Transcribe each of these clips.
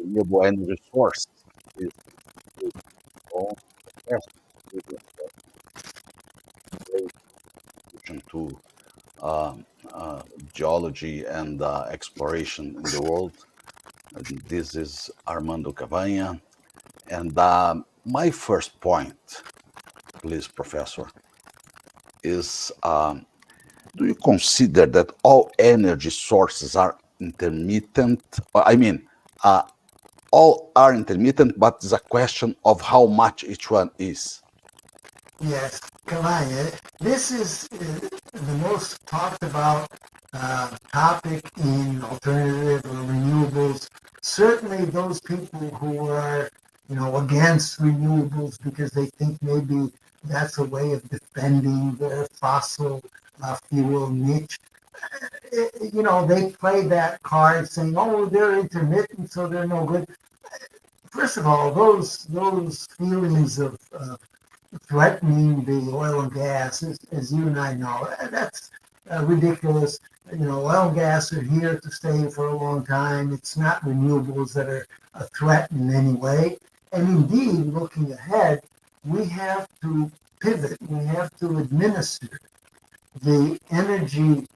renewable energy source is all the best contribution to um, geology and exploration in the world. And this is Armando Cavagna. And my first point, please, Professor, is do you consider that all energy sources are intermittent? I mean, uh, all are intermittent, but it's a question of how much each one is. Yes, Kalaya, this is the most talked about topic in alternative or renewables. Certainly, those people who are, against renewables because they think maybe that's a way of defending their fossil fuel niche. They play that card saying, "Oh, they're intermittent, so they're no good." First of all, those feelings of threatening the oil and gas, as you and I know. That's ridiculous. Oil and gas are here to stay for a long time. It's not renewables that are a threat in any way. And indeed, looking ahead, we have to pivot. We have to administer the energy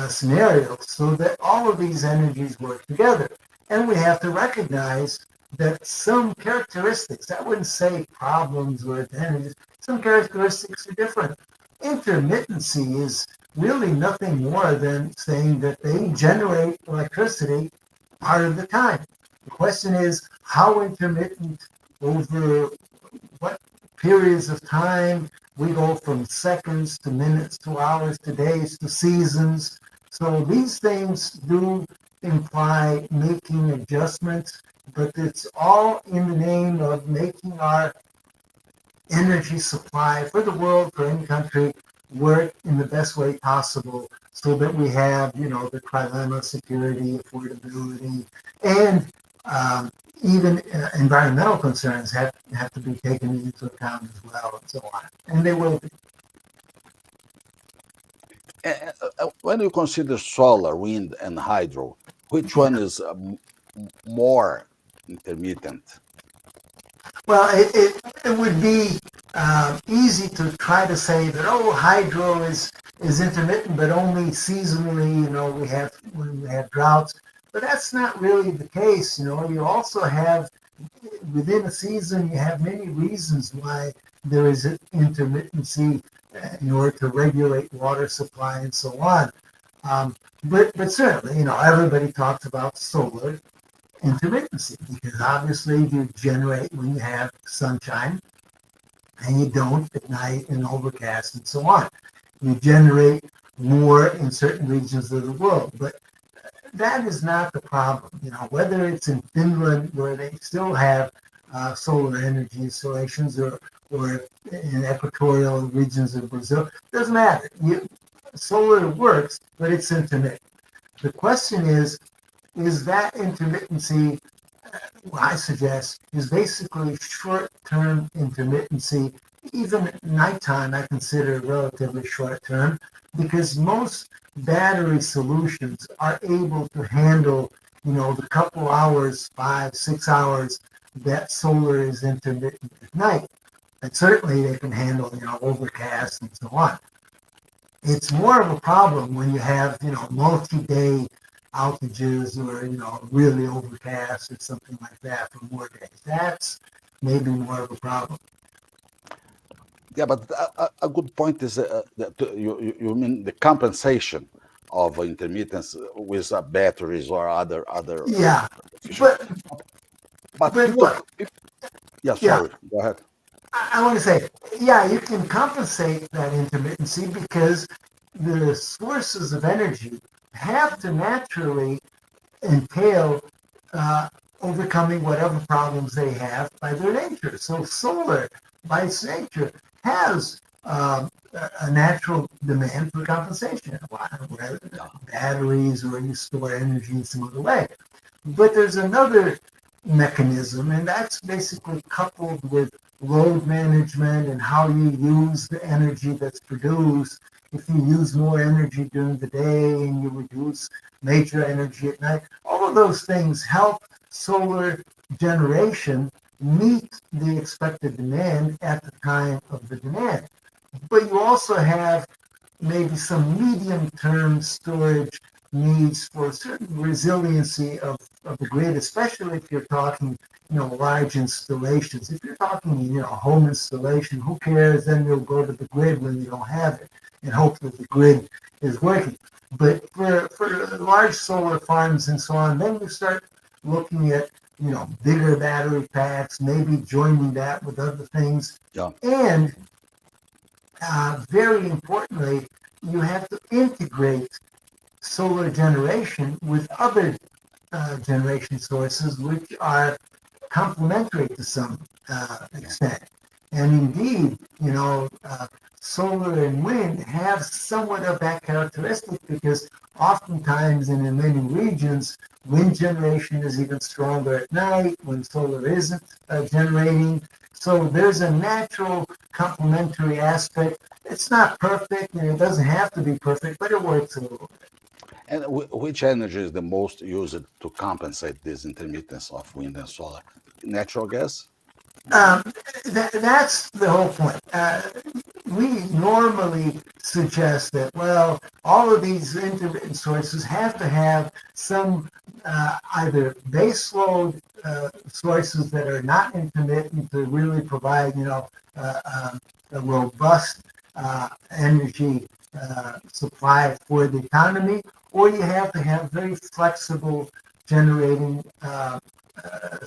scenarios so that all of these energies work together. And we have to recognize that some characteristics, I wouldn't say problems with energies, some characteristics are different. Intermittency is really nothing more than saying that they generate electricity part of the time. The question is how intermittent over what periods of time. We go from seconds to minutes to hours to days to seasons. So these things do imply making adjustments, but it's all in the name of making our energy supply for the world, for any country, work in the best way possible so that we have, the trilemma, security, affordability, and even environmental concerns have to be taken into account as well, and so on. And they will be. When you consider solar, wind, and hydro, which one is more intermittent? Well, it would be easy to try to say that hydro is intermittent, but only seasonally. When we have droughts, but that's not really the case. You also have within a season you have many reasons why there is intermittency in order to regulate water supply and so on. But certainly, everybody talks about solar intermittency because obviously you generate when you have sunshine and you don't at night and overcast and so on. You generate more in certain regions of the world, but that is not the problem. Whether it's in Finland where they still have solar energy installations or in equatorial regions of Brazil, doesn't matter. Solar works, but it's intermittent. The question is that intermittency, I suggest, is basically short-term intermittency. Even nighttime I consider relatively short-term because most battery solutions are able to handle, the couple hours, 5-6 hours that solar is intermittent at night. And certainly they can handle, overcast and so on. It's more of a problem when you have, multi-day outages or, really overcast or something like that for more days. That's maybe more of a problem. Yeah, but a good point is that you mean the compensation of intermittence with batteries or other. Yeah, but look. Yeah, sorry. Yeah. Go ahead. I want to say, yeah, you can compensate that intermittency because the sources of energy have to naturally entail overcoming whatever problems they have by their nature. So solar, by its nature, has a natural demand for compensation, whether batteries or you store energy in some other way. But there's another mechanism, and that's basically coupled with load management and how you use the energy that's produced. If you use more energy during the day and you reduce major energy at night, all of those things help solar generation meet the expected demand at the time of the demand. But you also have maybe some medium-term storage needs for certain resiliency of the grid, especially if you're talking, large installations. If you're talking, a home installation, who cares? Then you'll go to the grid when you don't have it and hope that the grid is working. But for large solar farms and so on, then you start looking at, bigger battery packs, maybe joining that with other things. Yeah. And very importantly, you have to integrate solar generation with other generation sources, which are complementary to some extent. And indeed, solar and wind have somewhat of that characteristic because oftentimes and in many regions, wind generation is even stronger at night when solar isn't generating. So there's a natural complementary aspect. It's not perfect and it doesn't have to be perfect, but it works a little bit. And which energy is the most used to compensate this intermittence of wind and solar? Natural gas? That's the whole point. We normally suggest that, well, all of these intermittent sources have to have some either base load sources that are not intermittent to really provide, a robust energy supply for the economy, or you have to have very flexible generating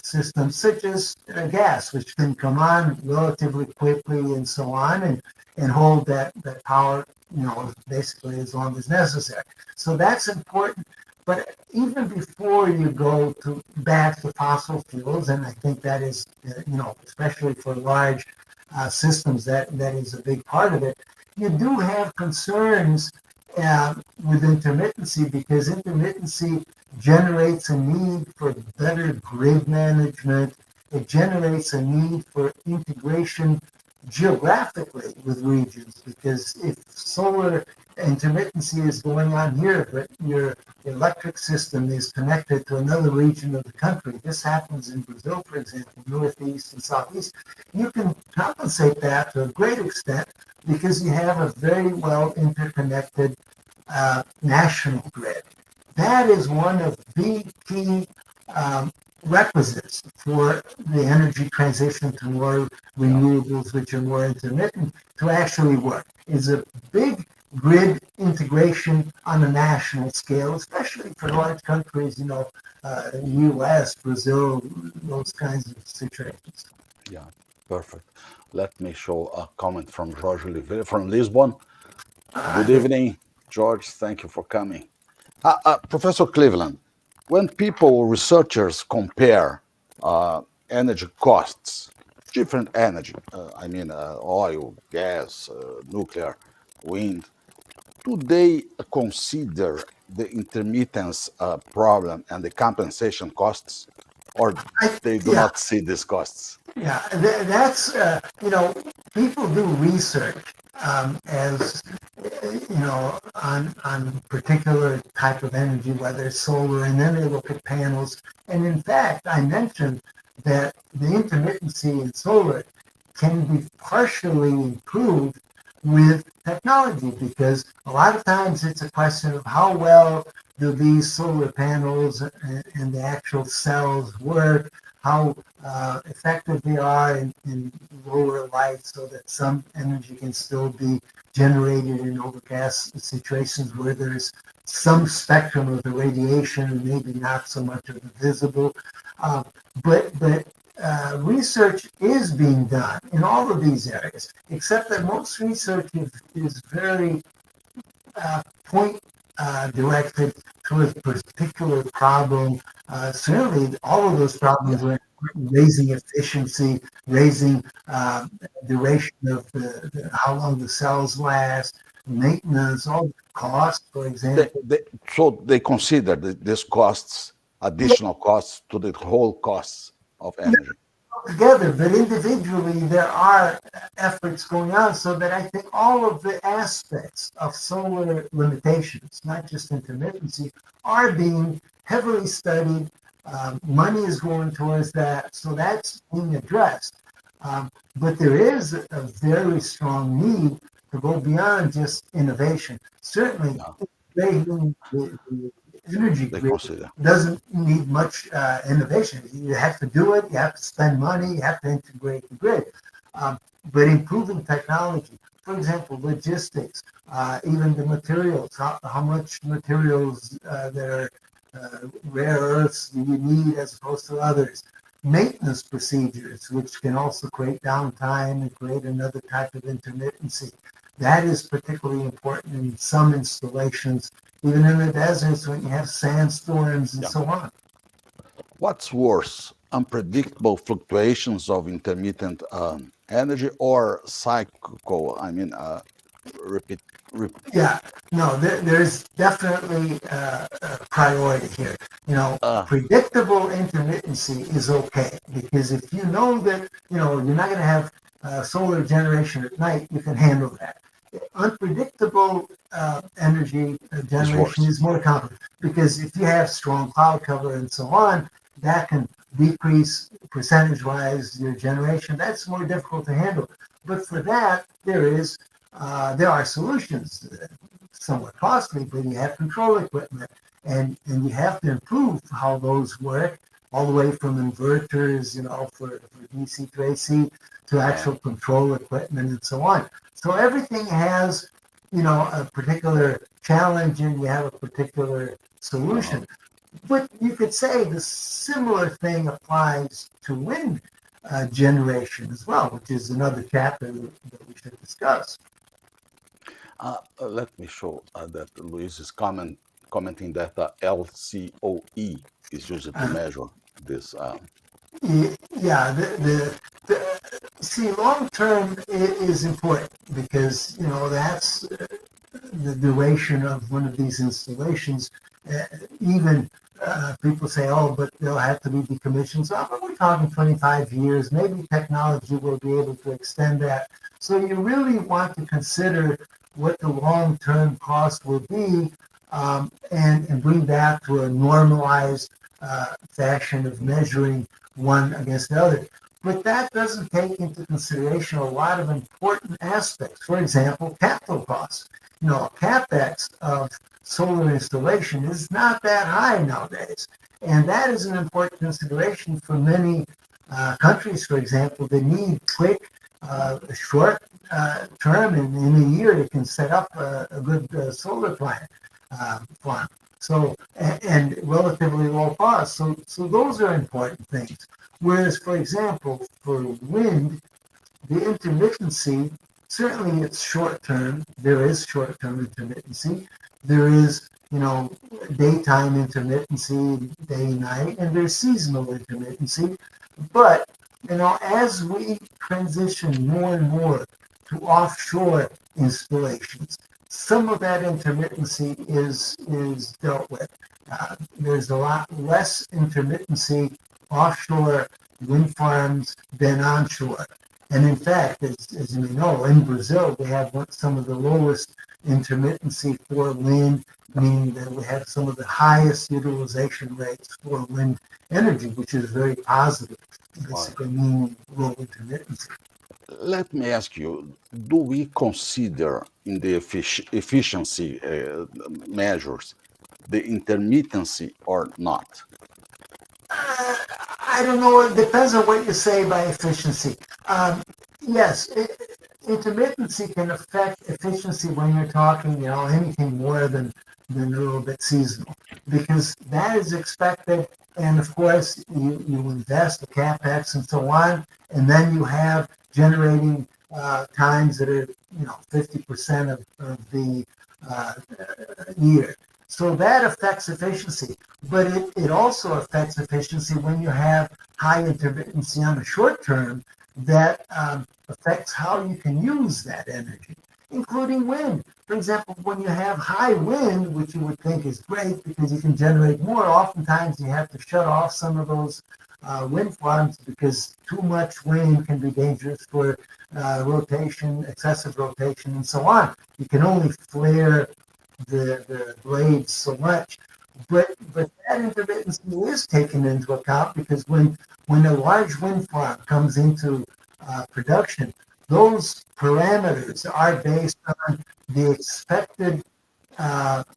systems such as gas, which can come on relatively quickly and so on, and hold that power, basically as long as necessary. So that's important. But even before you go back to fossil fuels, and I think that is, especially for large systems, that is a big part of it, you do have concerns with intermittency because intermittency generates a need for better grid management. It generates a need for integration geographically with regions because if solar intermittency is going on here, but your electric system is connected to another region of the country, this happens in Brazil, for example, northeast and southeast, you can compensate that to a great extent because you have a very well interconnected national grid. That is one of the key requisites for the energy transition to more renewables, which are more intermittent, to actually work. Is a big grid integration on a national scale, especially for large countries, U.S., Brazil, those kinds of situations. Yeah, perfect. Let me show a comment from Jorge Oliveira from Lisbon. Good evening, George. Thank you for coming. Professor Cleveland, when people, researchers compare energy costs, different energy, oil, gas, nuclear, wind, do they consider the intermittence problem and the compensation costs, or they do not see these costs? Yeah, that's, people do research as, on particular type of energy, whether it's solar, and then they look at panels. And in fact, I mentioned that the intermittency in solar can be partially improved with technology because a lot of times it's a question of how well do these solar panels and the actual cells work, how effective they are in lower light so that some energy can still be generated in overcast situations where there's some spectrum of the radiation and maybe not so much of the visible. But research is being done in all of these areas, except that most research is very point directed to a particular problem. Certainly, all of those problems are raising efficiency, raising duration of how long the cells last, maintenance, all the costs, for example. So they consider these costs, additional costs to the whole costs of energy. Together, but individually, there are efforts going on so that I think all of the aspects of solar limitations, not just intermittency, are being heavily studied Money is going towards that, so that's being addressed. But there is a very strong need to go beyond just innovation. Certainly, Yeah, the energy they grid consider. doesn't need much innovation. You have to do it, you have to spend money, you have to integrate the grid. Um, but improving technology, for example, logistics, even the materials, how much materials that are rare earths do you need as opposed to others? Maintenance procedures, which can also create downtime and create another type of intermittency. That is particularly important in some installations, even in the deserts when you have sandstorms and Yeah. so on. What's worse, unpredictable fluctuations of intermittent energy or cyclical, repeat, rep, Yeah, no, there's definitely a priority here. Predictable intermittency is okay because if you know that, you're not going to have solar generation at night, you can handle that. Unpredictable energy is generation worse. is more common because if you have strong cloud cover and so on, that can decrease percentage-wise your generation. That's more difficult to handle. But for that, there are solutions, somewhat costly, but you have control equipment, and you have to improve how those work, all the way from inverters, for DC to AC, to Uh, actual control equipment and so on. So everything has, a particular challenge, and you have a particular uh, solution. But you could say the similar thing applies to wind generation as well, which is another chapter that we should discuss. let me show that Luis is commenting that LCOE is used to Uh, measure this. yeah, see, long term is important because that's the duration of one of these installations. Uh, Even people say, "Oh, but they'll have to be decommissioned." So, but we're talking 25 years. Maybe technology will be able to extend that. So, you really want to consider what the long-term cost will be, and bring that to a normalized fashion of measuring one against the other. But that doesn't take into consideration a lot of important aspects. For example, capital costs. CapEx of solar installation is not that high nowadays. And that is an important consideration for many countries, for example, that need quick, short term, in a year, they can set up a good solar plant farm. So, and relatively low cost. So those are important things. Whereas, for example, for wind, the intermittency, certainly it's short term. There is short term intermittency. There is, daytime intermittency, day and night, and there's seasonal intermittency. But, as we transition more and more to offshore installations, some of that intermittency is dealt with. There's a lot less intermittency offshore wind farms than onshore. And in fact, as you may know, in Brazil, they have some of the lowest intermittency for wind, meaning that we have some of the highest utilization rates for wind energy, which is very positive, uh, basically meaning low intermittency. Let me ask you, do we consider in the efficiency measures the intermittency or not? I don't know. It depends on what you say by efficiency. Yes, intermittency can affect efficiency when you're talking, anything more than a little bit seasonal, because that is expected. And of course, you invest the capex and so on, and then you have generating times that are 50% of the uh, year. So that affects efficiency, but it also affects efficiency when you have high intermittency on the short term that affects how you can use that energy, including wind. For example, when you have high wind, which you would think is great because you can generate more, oftentimes you have to shut off some of those wind farms because too much wind can be dangerous for rotation, excessive rotation, and so on. You can only flare the blades so much. But that intermittency is taken into account because when a large wind farm comes into production, those parameters are based on the expected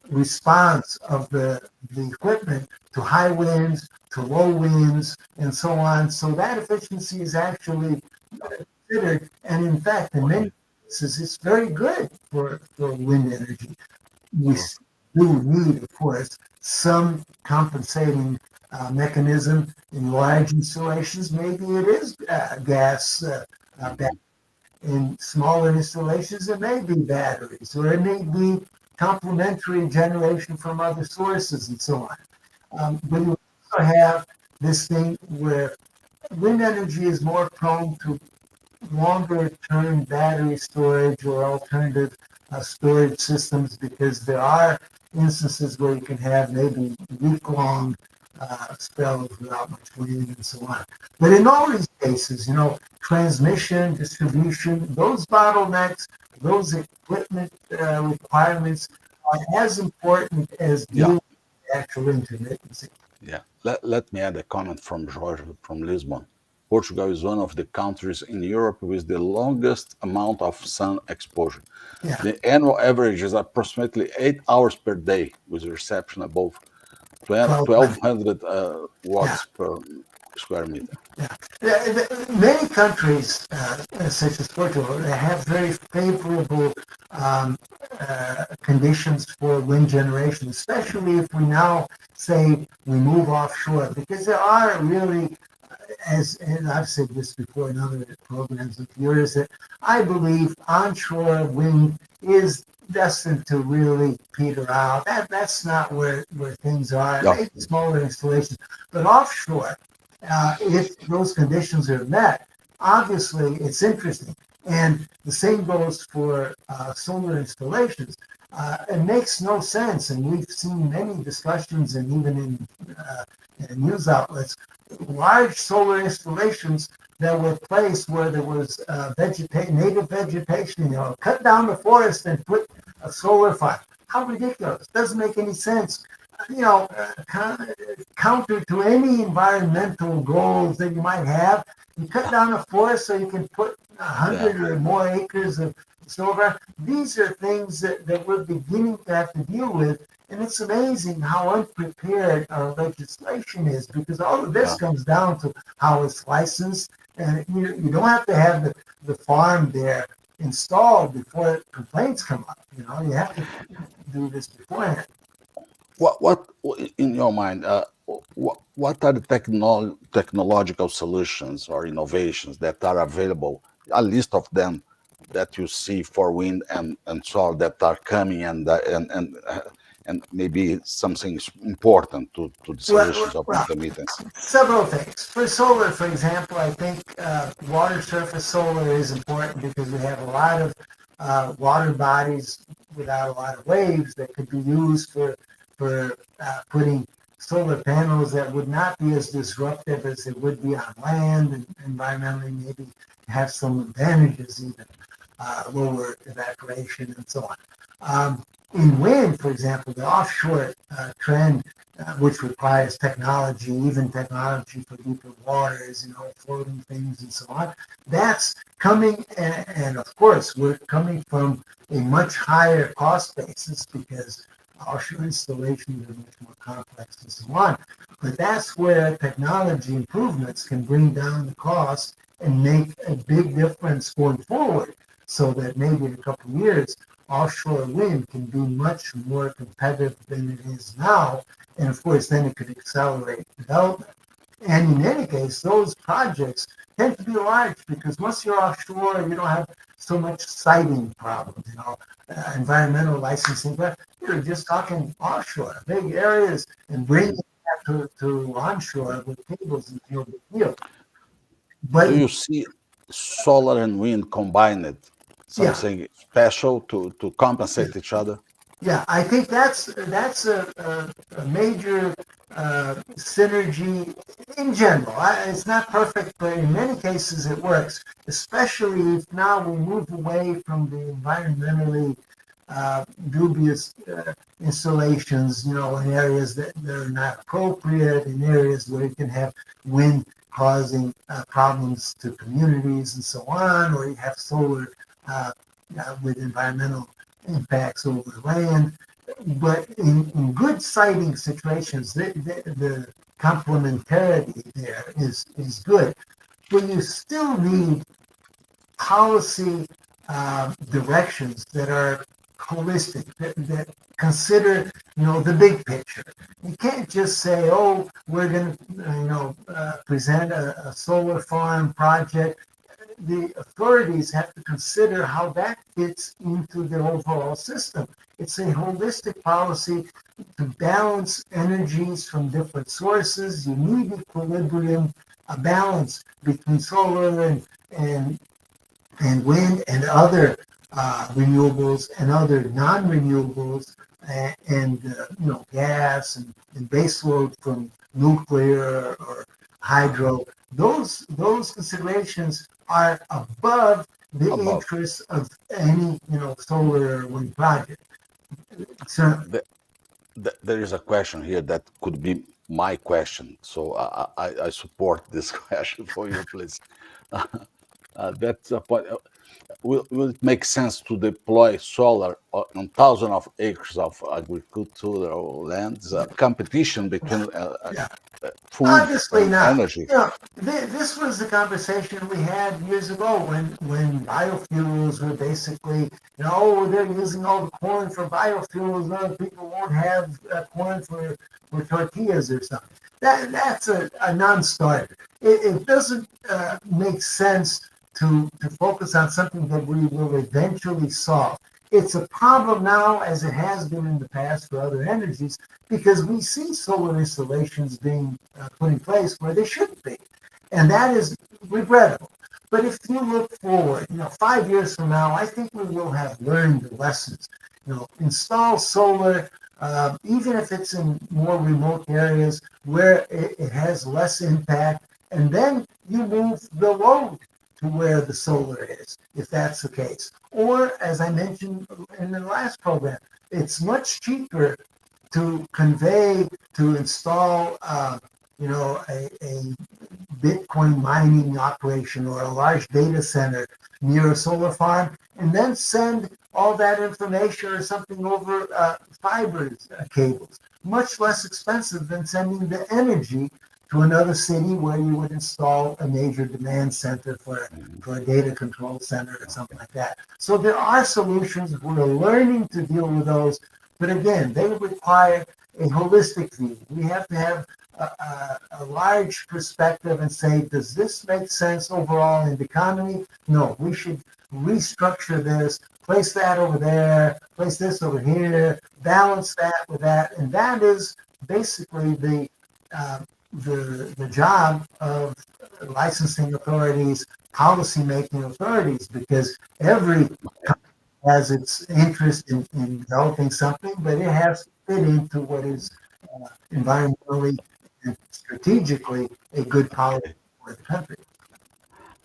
response of the equipment to high winds, to low winds, and so on. So that efficiency is actually considered, and in fact, in many Okay. cases, it's very good for wind energy. We Sure. do need, of course, some compensating mechanism in large installations. Maybe it is gas. Hmm. In smaller installations, it may be batteries, or it may be complementary generation from other sources, and so on. But you also have this thing where wind energy is more prone to longer term battery storage or alternative storage systems because there are instances where you can have maybe week long spells without much wind and so on. But in all these cases, transmission, distribution, those bottlenecks, those equipment requirements are as important as Yeah. dealing with actual intermittency. Yeah. Let me add a comment from Jorge from Lisbon. Portugal is one of the countries in Europe with the longest amount of sun exposure. Yeah, The annual average is approximately 8 hours per day, with reception above 12 months. 1200 Yeah. watts per square meter. Yeah. Many countries, such as Portugal, have very favorable conditions for wind generation, especially if we now say we move offshore, because there are really, and I've said this before in other programs of yours, that I believe onshore wind is destined to really peter out. That's not where things are. Yeah. Maybe smaller installations, but offshore, if those conditions are met, obviously it's interesting. And the same goes for solar installations. It makes no sense, and we've seen many discussions, and even in news outlets, large solar installations that were placed where there was native vegetation. Cut down the forest and put a solar farm. How ridiculous! Doesn't make any sense. Counter to any environmental goals that you might have. You cut down a forest so you can put a Yeah. hundred or more acres of solar. These are things that we're beginning to have to deal with. And it's amazing how unprepared our legislation is because all of this Yeah. comes down to how it's licensed. And you don't have to have the farm there installed before complaints come up. You have to do this beforehand. What in your mind, what are the technological solutions or innovations that are available, a list of them that you see for wind and solar that are coming and maybe something important to the Well, solutions of well, intermittency? several things. For solar, for example, I think water surface solar is important because we have a lot of water bodies without a lot of waves that could be used for putting solar panels that would not be as disruptive as it would be on land and environmentally maybe have some advantages even lower evaporation and so on. In wind, for example, the offshore trend, which requires technology, even technology for deeper waters, floating things and so on, that's coming. And of course, we're coming from a much higher cost basis because offshore installations are much more complex and so on. But that's where technology improvements can bring down the cost and make a big difference going forward so that maybe in a couple of years, offshore wind can be much more competitive than it is now. And of course, then it could accelerate development. And in any case, those projects tend to be large because once you're offshore, you don't have so much siting problems, environmental licensing, but you're just talking offshore, big areas, and bringing that to onshore with cables is no big deal. Do But you see solar and wind combined, yeah, something special to compensate each other? yeah, I think that's a major synergy in general. It's not perfect, but in many cases it works. Especially if now we move away from the environmentally dubious installations, in areas that are not appropriate, in areas where you can have wind causing problems to communities and so on, or you have solar with environmental impacts over the land. But in good siting situations, the complementarity there is good. But you still need policy directions that are holistic, that consider, the big picture. You can't just say, oh, we're going to, present a solar farm project. The authorities have to consider how that fits into the overall system. It's a holistic policy to balance energies from different sources. You need equilibrium, a balance between solar and wind and other renewables and other non-renewables and gas and base load from nuclear or hydro. Those considerations are above the Above. interests of any solar or wind project. So There is a question here that could be my question, so I support this question for you, please. That's a point. Will it make sense to deploy solar on thousands of acres of agricultural lands? Competition between yeah, food obviously and not. energy. This was the conversation we had years ago when biofuels were basically, they're using all the corn for biofuels. Other people won't have corn for tortillas or something. That's a non-starter. It doesn't make sense to focus on something that we will eventually solve. It's a problem now, as it has been in the past for other energies, because we see solar installations being put in place where they shouldn't be. And that is regrettable. But if you look forward, 5 years from now, I think we will have learned the lessons. Install solar, even if it's in more remote areas where it has less impact, and then you move the load to where the solar is, if that's the case. Or, as I mentioned in the last program, it's much cheaper to convey, to install, a Bitcoin mining operation or a large data center near a solar farm, and then send all that information or something over fibers cables. Much less expensive than sending the energy to another city where you would install a major demand center for a data control center or something like that. So there are solutions. We're learning to deal with those. But again, they require a holistic view. We have to have a large perspective and say, does this make sense overall in the economy? No, we should restructure this, place that over there, place this over here, balance that with that. And that is basically the job of licensing authorities, policy-making authorities, because every has its interest in developing something, but it has to fit into what is environmentally and strategically a good policy Okay. for the country.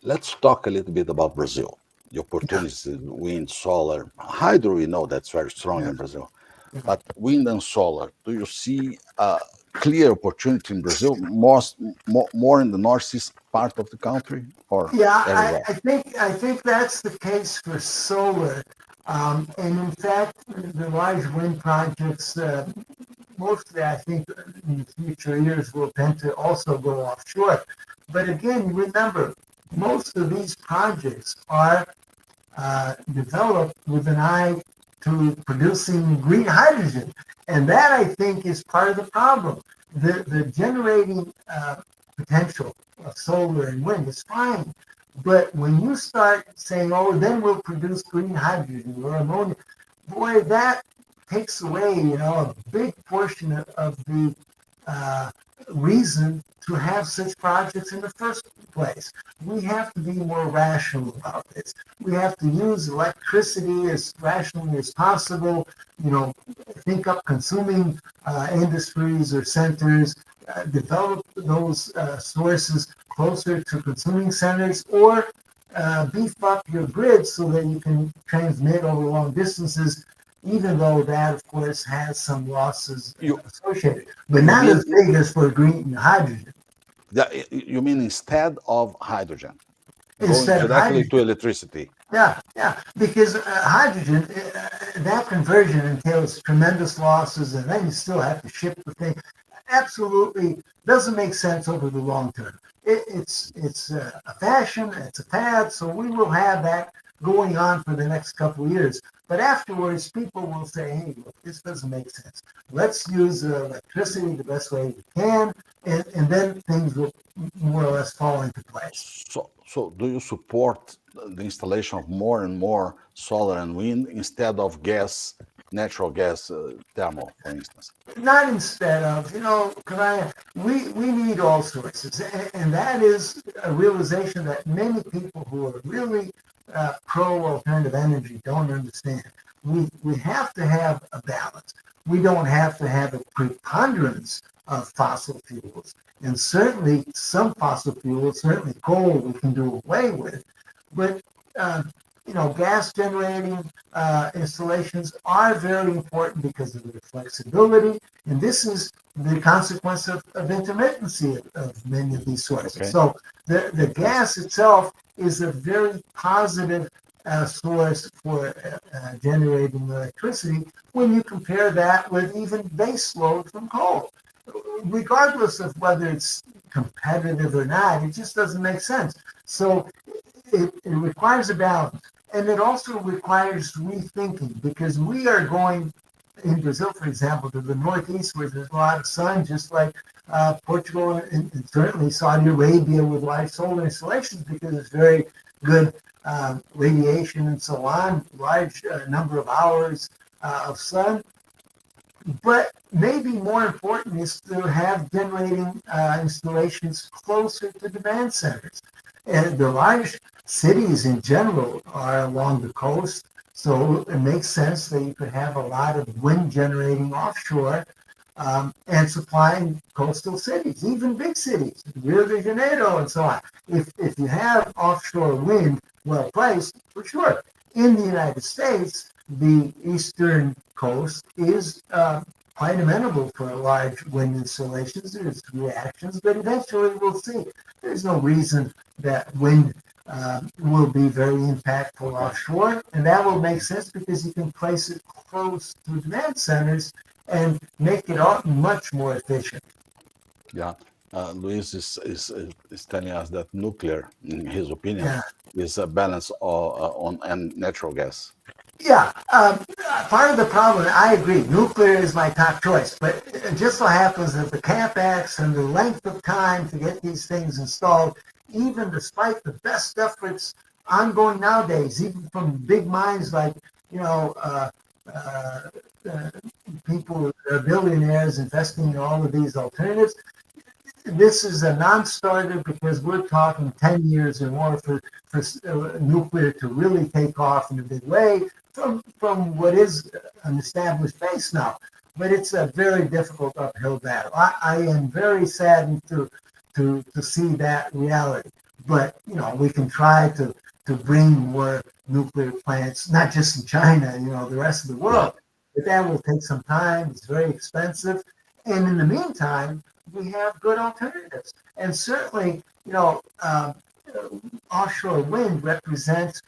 Let's talk a little bit about Brazil. The Yeah, opportunities in wind, solar, hydro. We know that's very strong yeah, in Brazil, yeah. but wind and solar. Do you see a clear opportunity in Brazil, more in the northeast part of the country, or Yeah, everywhere? I think that's the case for solar, and in fact, the large wind projects, mostly I think in the future years will tend to also go offshore. But again, remember, most of these projects are developed with an eye to producing green hydrogen. And that, I think, is part of the problem. The generating potential of solar and wind is fine. But when you start saying, oh, then we'll produce green hydrogen or ammonia, boy, that takes away, a big portion of the uh, reason to have such projects in the first place. We have to be more rational about this. We have to use electricity as rationally as possible. Think up consuming industries or centers, develop those sources closer to consuming centers, or beef up your grid so that you can transmit over long distances even though that, of course, has some losses You associated, but you not mean as big as for green hydrogen. you mean instead of hydrogen going Instead of directly hydrogen. to electricity? Yeah, yeah, because hydrogen, that conversion entails tremendous losses, and then you still have to ship the thing. Absolutely doesn't make sense over the long term. It's a fashion, it's a fad, so we will have that going on for the next couple of years. But afterwards, people will say, "Hey, look, this doesn't make sense. Let's use electricity the best way we can," and then things will more or less fall into place. So do you support the installation of more and more solar and wind instead of natural gas, thermal, for instance? Not instead of, Karaya, we need all sources. And that is a realization that many people who are really pro alternative energy don't understand. We have to have a balance. We don't have to have a preponderance of fossil fuels. And certainly some fossil fuels, certainly coal, we can do away with. But uh, gas generating installations are very important because of their flexibility. And this is the consequence of intermittency of many of these sources. Okay. So the Yes. gas itself is a very positive source for generating electricity when you compare that with even base load from coal. Regardless of whether it's competitive or not, it just doesn't make sense. So it requires a balance. And it also requires rethinking because we are going in Brazil, for example, to the northeast where there's a lot of sun, just like Portugal and certainly Saudi Arabia with large solar installations because it's very good radiation and so on, large number of hours of sun. But maybe more important is to have generating installations closer to demand centers. And the large cities in general are along the coast, so it makes sense that you could have a lot of wind generating offshore and supplying coastal cities, even big cities, Rio de Janeiro and so on. If you have offshore wind well placed, for sure. In the United States, the eastern coast is quite amenable for large wind installations. There's reactions, but eventually we'll see. There's no reason that wind will be very impactful offshore, and that will make sense because you can place it close to demand centers and make it all much more efficient. Yeah. Luis is telling us that nuclear, in his opinion, Yeah. is a balance on and natural gas. Yeah, part of the problem, I agree, nuclear is my top choice, but it just so happens that the capex and the length of time to get these things installed, even despite the best efforts ongoing nowadays, even from big minds like, you know, uh, uh, people, billionaires investing in all of these alternatives, this is a non-starter because we're talking 10 years or more for nuclear to really take off in a big way from what is an established base now. But it's a very difficult uphill battle. I am very saddened to see that reality. But we can try to bring more nuclear plants, not just in China, the rest of the Yeah. world. But that will take some time. It's very expensive. And in the meantime, we have good alternatives. And certainly, offshore wind represents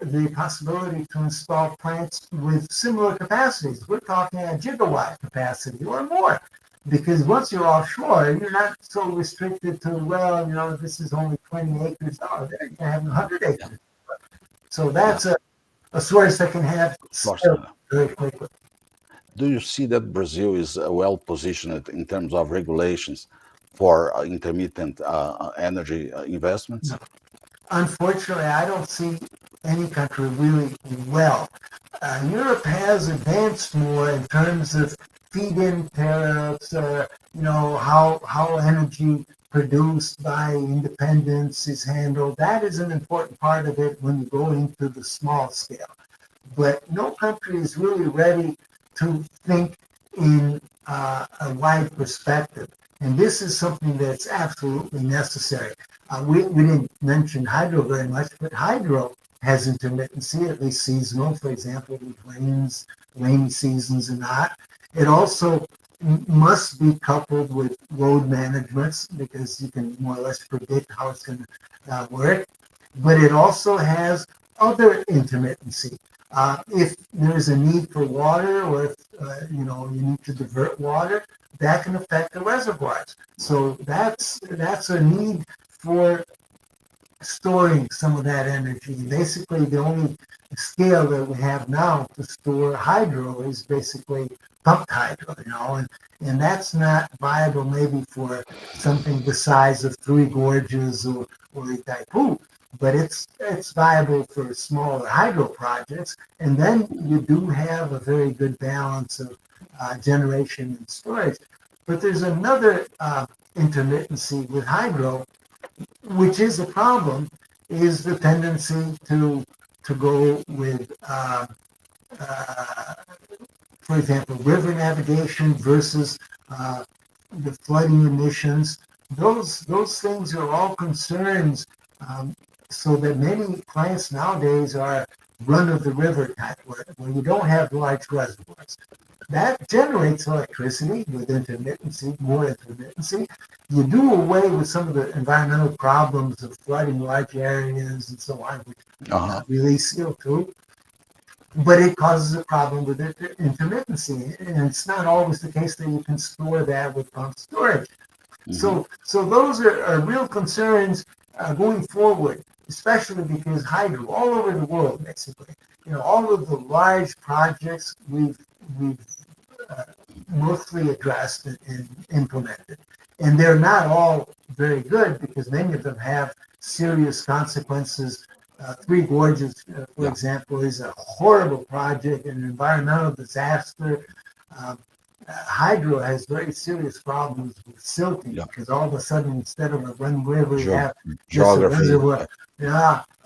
the possibility to install plants with similar capacities. We're talking a gigawatt capacity or more. Because once you're offshore, you're not so restricted to, this is only 20 acres. No, there you can have 100 Yeah. acres. So Yeah. that's a source that can have scale Fortunately. very quickly. Do you see that Brazil is well positioned in terms of regulations for intermittent energy investments? Unfortunately, I don't see any country really well. Europe has advanced more in terms of feed-in tariffs, how energy produced by independence is handled. That is an important part of it when you go into the small scale. But no country is really ready to think in a wide perspective. And this is something that's absolutely necessary. We didn't mention hydro very much, but hydro has intermittency, at least seasonal, for example, with rainy seasons and not. It also must be coupled with load management because you can more or less predict how it's going to work. But it also has other intermittency. If there's a need for water, or if you need to divert water, that can affect the reservoirs. So that's a need for storing some of that energy. Basically, the only scale that we have now to store hydro is basically pumped hydro, and that's not viable maybe for something the size of Three Gorges or Itaipu, but it's viable for smaller hydro projects, and then you do have a very good balance of generation and storage. But there's another intermittency with hydro, which is a problem, is the tendency to go with, for example, river navigation versus the flooding emissions. Those things are all concerns, so that many plants nowadays are run of the river type, where you don't have large reservoirs. That generates electricity with intermittency, more intermittency. You do away with some of the environmental problems of flooding large areas and so on, which release CO2, but it causes a problem with intermittency. And it's not always the case that you can store that with pump storage. Mm-hmm. So those are real concerns going forward, especially because hydro all over the world, basically, all of the large projects we've mostly addressed and implemented. And they're not all very good because many of them have serious consequences. Three Gorges, for example, is a horrible project, an environmental disaster. Hydro has very serious problems with silting because all of a sudden, instead of a running river, you have just a reservoir.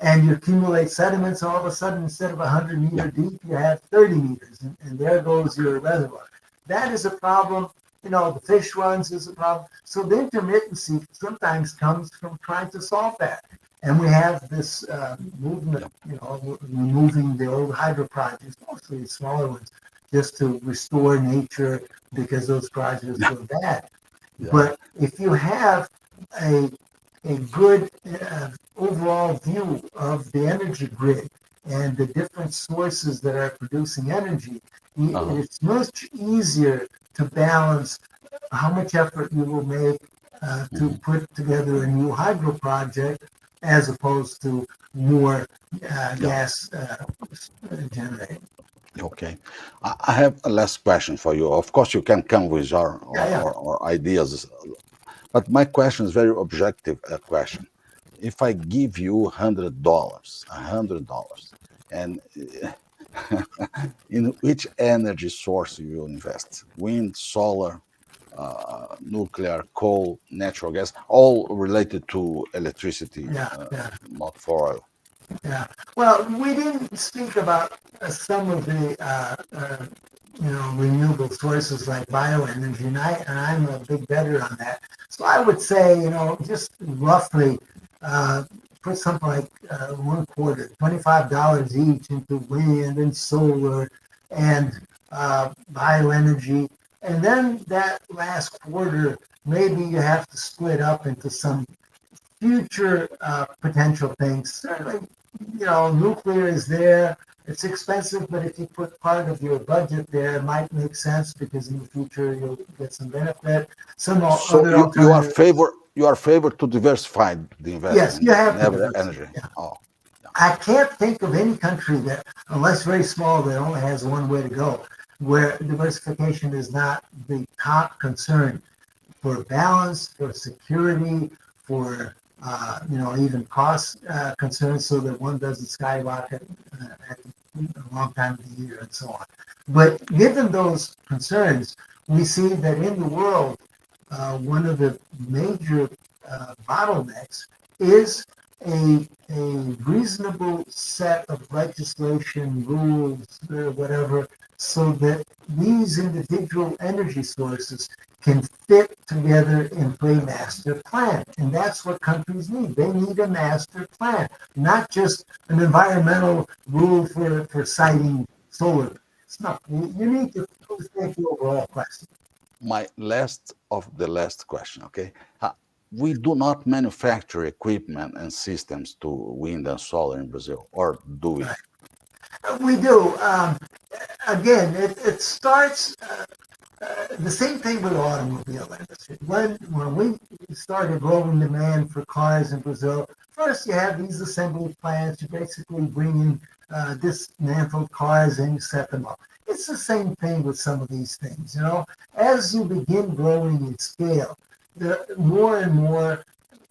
And you accumulate sediments. All of a sudden, instead of 100 meter deep, you have 30 meters, and there goes your reservoir. That is a problem. The fish runs is a problem. So the intermittency sometimes comes from trying to solve that. And we have this movement, removing the old hydro projects, mostly the smaller ones, just to restore nature because those projects were bad. Yeah. But if you have a good overall view of the energy grid and the different sources that are producing energy, it's much easier to balance how much effort you will make to put together a new hydro project as opposed to more gas generating. Okay. I have a last question for you. Of course, you can come with our ideas, but my question is very objective question. If I give you $100, and in which energy source you will invest? Wind, solar, nuclear, coal, natural gas, all related to electricity, not for oil. Yeah. Well, we didn't speak about some of the renewable sources like bioenergy, and I'm a big bettor on that. So I would say, just roughly put something like $1/4, $25 each into wind and solar and bioenergy. And then that last quarter, maybe you have to split up into some future potential things. Certainly, nuclear is there. It's expensive, but if you put part of your budget there, it might make sense because in the future you'll get some benefit. So you are favored to diversify the investment. Yes, you have to energy. Yeah. I can't think of any country that, unless very small, that only has one way to go, where diversification is not the top concern for balance, for security, for even cost concerns, so that one doesn't skyrocket at a long time of the year and so on. But given those concerns, we see that in the world, one of the major bottlenecks is a reasonable set of legislation, rules, whatever, so that these individual energy sources can fit together into a master plan. And that's what countries need. They need a master plan, not just an environmental rule for siting solar. No, you need to think the overall question. My last of the last question, okay? We do not manufacture equipment and systems to wind and solar in Brazil, or do we? Right. We do. Again, it starts the same thing with the automobile industry. When we started growing demand for cars in Brazil, first you have these assembly plants. You basically bring in dismantled cars and you set them up. It's the same thing with some of these things. As you begin growing in scale, the more and more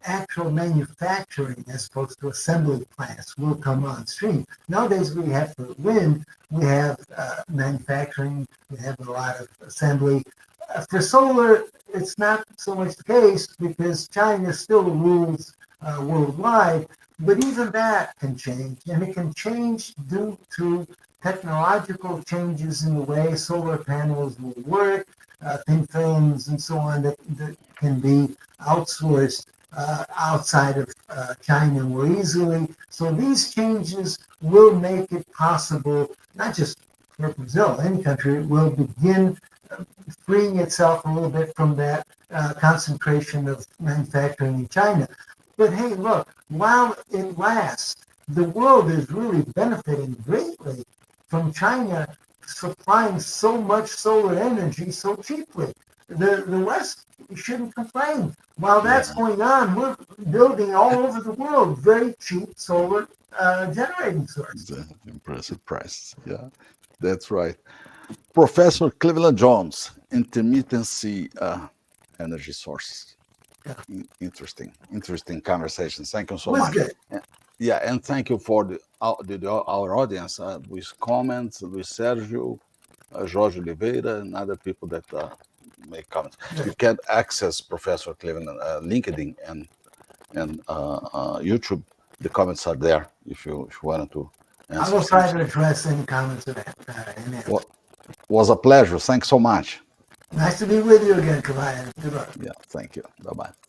actual manufacturing as opposed to assembly plants will come on stream. Nowadays we have for wind, we have manufacturing, we have a lot of assembly. For solar, it's not so much the case because China still rules worldwide, but even that can change, and it can change due to technological changes in the way solar panels will work, thin films and so on that can be outsourced outside of China more easily. So these changes will make it possible, not just for Brazil, any country will begin freeing itself a little bit from that concentration of manufacturing in China. But hey, look, while it lasts, the world is really benefiting greatly from China supplying so much solar energy so cheaply. The West shouldn't complain. While that's going on, we're building all over the world very cheap solar generating sources. Impressive prices. Yeah, that's right. Professor Cleveland Jones, intermittency energy sources. Yeah. Interesting conversations. Thank you It so was much. good. Yeah, and thank you for our audience with comments, with Sergio, Jorge Oliveira, and other people that make comments. Good. You can access Professor Cleveland LinkedIn and YouTube. The comments are there if you wanted to answer. I will try to address any comments of that. Was a pleasure. Thanks so much. Nice to be with you again, Kavaya. Good luck. Yeah, thank you. Bye bye.